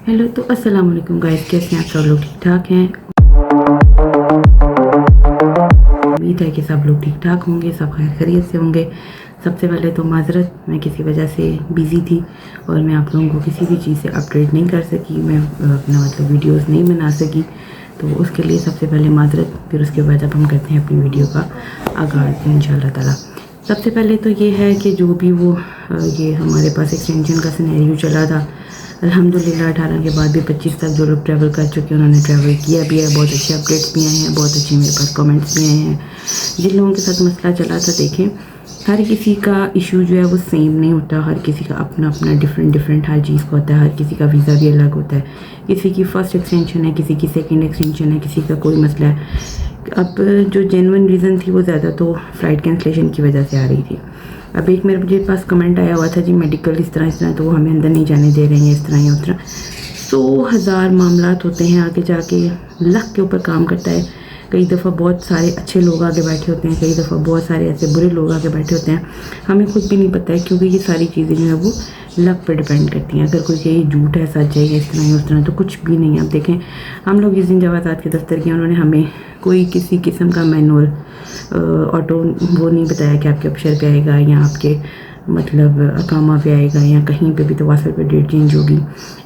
Hello, तो अस्सलाम वालेकुम गाइस, कैसे हैं आप? सब लोग ठीक ठाक हैं? उम्मीद है कि सब लोग ठीक ठाक होंगे, सब खैर खैरियत से होंगे। सबसे पहले तो माज़रत, मैं किसी वजह से बिज़ी थी और मैं आप लोगों को किसी भी चीज़ से अपडेट नहीं कर सकी। मैं अपना मतलब वीडियोस नहीं बना सकी, तो उसके लिए सबसे पहले माज़रत। फिर उसके बाद अब हम करते हैं अपनी वीडियो का आगाज़ इंशाल्लाह ताला। सबसे पहले तो ये है कि जो भी वो ये हमारे पास एक्सटेंशन का सिनेरियो चला था, अल्हम्दुलिल्लाह 18 के बाद भी 25 तक जो लोग ट्रैवल कर चुके हैं उन्होंने ट्रैवल किया भी है। बहुत अच्छे अपडेट्स भी आए हैं, बहुत अच्छे मेरे पास कमेंट्स भी आए हैं। जिन लोगों के साथ मसला चला था, देखें हर किसी का इशू जो है वो सेम नहीं होता। हर किसी का अपना अपना डिफरेंट हर चीज़ का होता है। हर किसी का वीज़ा भी अलग होता है। किसी की फ़र्स्ट एक्सटेंशन है, किसी की सेकंड एक्सटेंशन है, किसी का कोई मसला है। अब जो जेन्युइन रीज़न थी वो ज़्यादा तो फ़्लाइट कैंसलेशन की वजह से आ रही थी। अब एक मेरे पास कमेंट आया हुआ था, जी मेडिकल इस तरह तो वो हमें अंदर नहीं जाने दे रहे हैं, इस तरह या उस तरह। 100,000 मामलात होते हैं, आगे जाके लक के ऊपर काम करता है। कई दफ़ा बहुत सारे अच्छे लोग आगे बैठे होते हैं, कई दफ़ा बहुत सारे ऐसे बुरे लोग आगे बैठे होते हैं। हमें खुद भी नहीं पता है, क्योंकि ये सारी चीज़ें जो है वो लक पर डिपेंड करती हैं। अगर कोई कहे झूठ है, सच है, इस तरह या उस तरह, तो कुछ भी नहीं है। आप देखें, हम लोग जिस दिन जवाज़ात के दफ्तर गए, उन्होंने हमें कोई किसी किस्म का मैनुअल ऑटो वो नहीं बताया कि आपके अबशर पे आएगा या आपके मतलब अकामा पे आएगा या कहीं पे भी तवासल पे डेट चेंज होगी,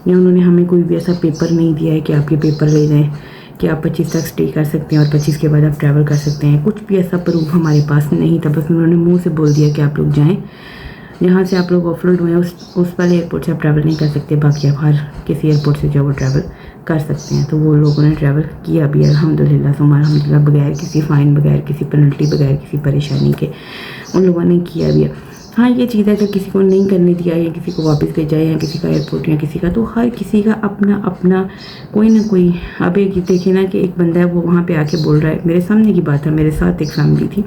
या उन्होंने हमें कोई भी ऐसा पेपर नहीं दिया है कि आप ये पेपर ले जाएं कि आप 25 तक स्टे कर सकते हैं और 25 के बाद आप ट्रैवल कर सकते हैं। कुछ भी ऐसा प्रूफ हमारे पास नहीं था। बस उन्होंने मुंह से बोल दिया कि आप लोग जाएं, जहाँ से आप लोग ऑफलोड हुए उस वाले एयरपोर्ट से आप ट्रैवल नहीं कर सकते, बाकी आप हर किसी एयरपोर्ट से जो वो ट्रैवल कर सकते हैं। तो वो लोगों ने ट्रैवल किया भी अल्हम्दुलिल्लाह सुम्मा अल्हम्दुलिल्लाह, बगैर किसी फ़ाइन, बगैर किसी पेनल्टी, बगैर किसी परेशानी के उन लोगों ने किया भी है। हाँ, ये चीज़ है कि किसी को नहीं करने दिया या किसी को वापस भेजा या किसी का एयरपोर्ट या किसी का, तो हर किसी का अपना अपना कोई ना कोई। अब एक देखे ना कि एक बंदा है वो वहाँ पे आके बोल रहा है, मेरे सामने की बात है, मेरे साथ एक फैमिली थी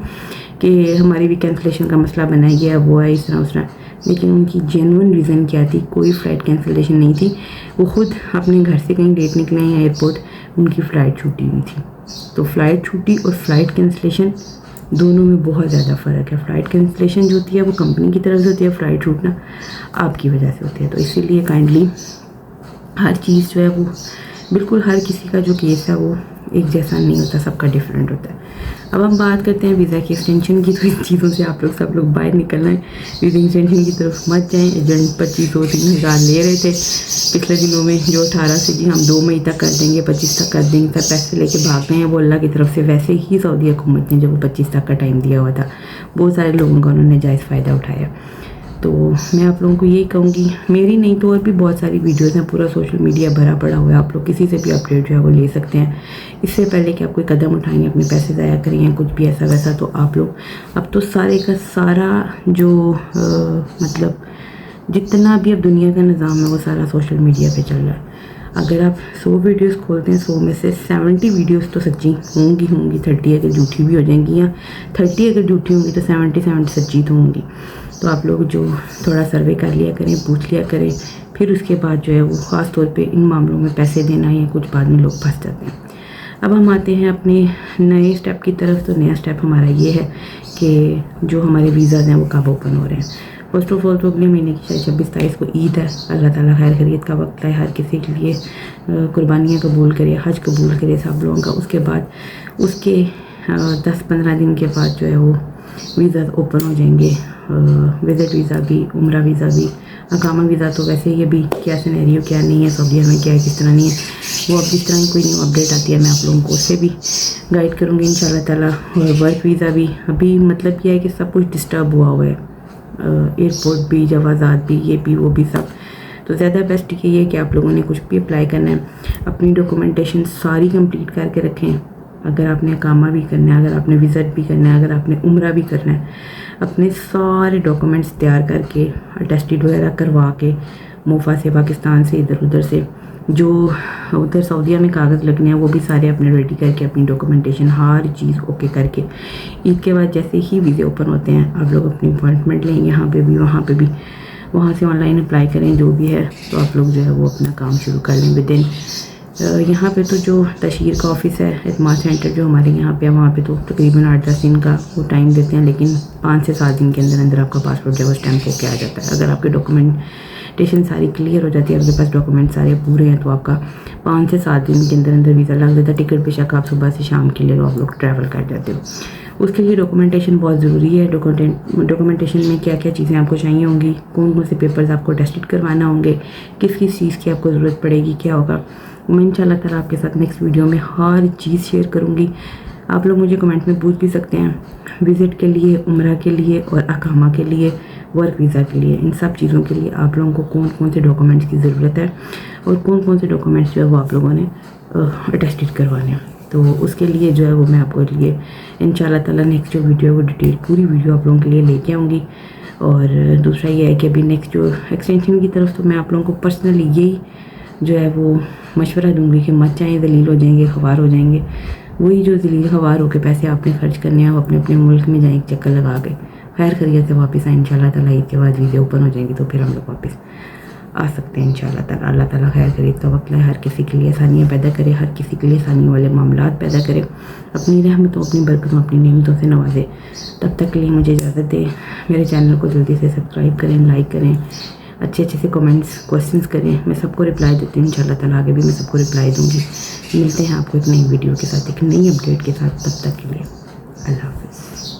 कि हमारी भी कैंसिलेशन का मसला बनाया गया, वो है इस तरह उस तरह, लेकिन उनकी जेन्युइन रीज़न क्या थी? कोई फ़्लाइट कैंसिलेशन नहीं थी। वो खुद अपने घर से कहीं डेट निकले हैं एयरपोर्ट, उनकी फ़्लाइट छूटी हुई थी। तो फ़्लाइट छूटी और फ़्लाइट कैंसिलेशन दोनों में बहुत ज़्यादा फ़र्क है। फ़्लाइट कैंसिलेशन जो होती है वो कंपनी की तरफ से होती है, फ़्लाइट छूटना आपकी वजह से होती है। तो इसीलिए काइंडली हर चीज़ जो है वो बिल्कुल हर किसी का जो केस है वो एक जैसा नहीं होता, सबका डिफरेंट होता है। अब हम बात करते हैं वीज़ा की एक्सटेंशन की। तो इन चीज़ों से आप लोग सब लोग बाहर निकलना है, वीज़ा एक्सटेंशन की तरफ मत जाएं। एजेंट 25-3,000 ले रहे थे पिछले दिनों में, जो 18 से जी हम 2 मई तक कर देंगे, 25 तक कर देंगे, सब पैसे लेके भाग गए हैं। वो अल्लाह की तरफ से वैसे ही सऊदी हुकूमत ने जब 25 तक का टाइम दिया हुआ था, बहुत सारे लोगों का उन्होंने जायज़ फ़ायदा उठाया। तो मैं आप लोगों को यही कहूँगी, मेरी नहीं तो और भी बहुत सारी वीडियोज़ हैं, पूरा सोशल मीडिया भरा पड़ा हुआ है, आप लोग किसी से भी अपडेट जो है वो ले सकते हैं। इससे पहले कि आप कोई कदम उठाएंगे, अपने पैसे ज़ाया करें या कुछ भी ऐसा वैसा, तो आप लोग अब तो सारे का सारा जो मतलब जितना भी अब दुनिया का निज़ाम है वो सारा सोशल मीडिया पे चल रहा है। अगर आप 100 वीडियोस खोलते हैं, 100 में से 70 वीडियोस तो सच्ची होंगी 30 अगर झूठी भी हो जाएंगी, या 30 अगर झूठी होंगी तो 70 सच्ची तो होंगी। तो आप लोग जो थोड़ा सर्वे कर लिया करें, पूछ लिया करें, फिर उसके बाद जो है वो ख़ास तौर पे इन मामलों में पैसे देना या कुछ बाद में लोग फंस जाते हैं। अब हम आते हैं अपने नए स्टेप की तरफ। तो नया स्टेप हमारा ये है कि जो हमारे वीज़ाज़ हैं वो कब ओपन हो रहे हैं। फर्स्ट ऑफ ऑल तो अगले महीने की शायद 26-27 को ईद है। अल्लाह ताला खैर खैरियत का वक्त है, हर किसी के लिए कुर्बानियाँ कबूल करे, हज कबूल करे सब लोगों का। उसके बाद उसके 10-15 दिन के बाद जो है वो वीज़ा ओपन हो जाएंगे। विज़िट वीज़ा भी, उम्रा वीज़ा भी, अकामा वीज़ा तो वैसे ही अभी क्या सिनेरियो क्या नहीं है सऊदी में, क्या है किस तरह नहीं है, वो अब जिस तरह की कोई न्यू अपडेट आती है मैं आप लोगों को उससे भी गाइड करूँगी इंशाल्लाह ताला। और वर्क वीज़ा भी अभी मतलब यह है कि सब कुछ डिस्टर्ब हुआ हुआ है, एयरपोर्ट भी, जवाज़ात भी, ये भी वो भी सब। तो ज़्यादा बेस्ट ये है कि आप लोगों ने कुछ भी अप्लाई करना है, अपनी डॉक्यूमेंटेशन सारी कंप्लीट करके रखें। अगर आपने अकामा भी करना है, अगर आपने विज़िट भी करना है, अगर आपने उम्रा भी करना है, अपने सारे डॉक्यूमेंट्स तैयार करके, अटेस्टेड वगैरह करवा के, मोफा से, पाकिस्तान से, इधर उधर से जो उधर सऊदीया में कागज़ लगने हैं वो भी सारे अपने रेडी करके, अपनी डॉक्यूमेंटेशन हर चीज़ ओके करके, ईद के बाद जैसे ही वीज़े ओपन होते हैं आप लोग अपनी अपॉइंटमेंट लें, यहाँ पे भी वहाँ पे भी, वहाँ से ऑनलाइन अप्लाई करें जो भी है, तो आप लोग जो है वो अपना काम शुरू कर लें विदिन। यहाँ पे तो जो तशहीर का ऑफ़िस है, एतमाद सेंटर जो हमारे यहाँ पे है, वहाँ पे तो तकरीबन 8-10 दिन का वो टाइम देते हैं, लेकिन 5 से 7 दिन के अंदर अंदर आपका पासपोर्ट जो है वो स्टैम्प होके आ जाता है। अगर आपके डॉक्यूमेंट डॉक्यूमेंटेशन सारी क्लियर हो जाती है, आपके पास डॉक्यूमेंट सारे पूरे हैं, तो आपका 5 से 7 दिन के अंदर अंदर वीज़ा लग जाता है। टिकट बेशक आप सुबह से शाम के लिए आप लोग ट्रैवल कर जाते हो। उसके लिए डॉक्यूमेंटेशन बहुत ज़रूरी है। डॉक्यूमेंटेशन में क्या क्या चीज़ें आपको चाहिए होंगी, कौन कौन से पेपर्स आपको टेस्टेड करवाना होंगे, किस किस चीज़ की आपको ज़रूरत पड़ेगी, क्या होगा, मैं इंशाल्लाह ताला आपके साथ नेक्स्ट वीडियो में हर चीज़ शेयर करूँगी। आप लोग मुझे कमेंट में पूछ भी सकते हैं विज़िट के लिए, उम्रा के लिए और अकामा के लिए, वर्क वीज़ा के लिए, इन सब चीज़ों के लिए आप लोगों को कौन कौन से डॉक्यूमेंट्स की ज़रूरत है और कौन कौन से डॉक्यूमेंट्स जो है वो आप लोगों ने अटेस्टेड करवाने हैं। तो उसके लिए जो है वो मैं आपको लिए इंशाल्लाह ताला नेक्स्ट जो वीडियो है वो डिटेल पूरी वीडियो आप लोगों के लिए लेके आऊँगी। और दूसरा ये है कि अभी नेक्स्ट जो एक्सटेंशन की तरफ तो मैं आप लोगों को पर्सनली यही जो है वो मशवरा दूंगी कि मत चाहें ज़लील हो जाएंगे, ख़वार हो जाएंगे। वही जो ज़लील ख़वार होकर पैसे आपने खर्च करने हैं वो अपने अपने मुल्क में जाएँ, चक्कर लगा के खैर खैरियत से वापस आए इंशाल्लाह ताला। ईद के बाद वीज़े ओपन हो जाएंगी तो फिर हम लोग वापस आ सकते हैं इंशाल्लाह ताला। अल्लाह ताला खैर खैरियत का वक्त है, हर किसी के लिए आसानियाँ पैदा करे, हर किसी के लिए आसानी वाले मामलात पैदा करे, अपनी रहमतों अपनी बरकतों अपनी नेमतों से नवाजे। तब तक के लिए मुझे इजाज़त दे। मेरे चैनल को जल्दी से सब्सक्राइब करें, लाइक करें, अच्छे अच्छे से कमेंट्स क्वेश्चंस करें, मैं सबको रिप्लाई देती हूँ इंशाल्लाह ताला। आगे भी मैं सबको रिप्लाई दूँगी। मिलते हैं आपको एक नई वीडियो के साथ, एक नई अपडेट के साथ। तब तक के लिए अल्लाह हाफ़िज़।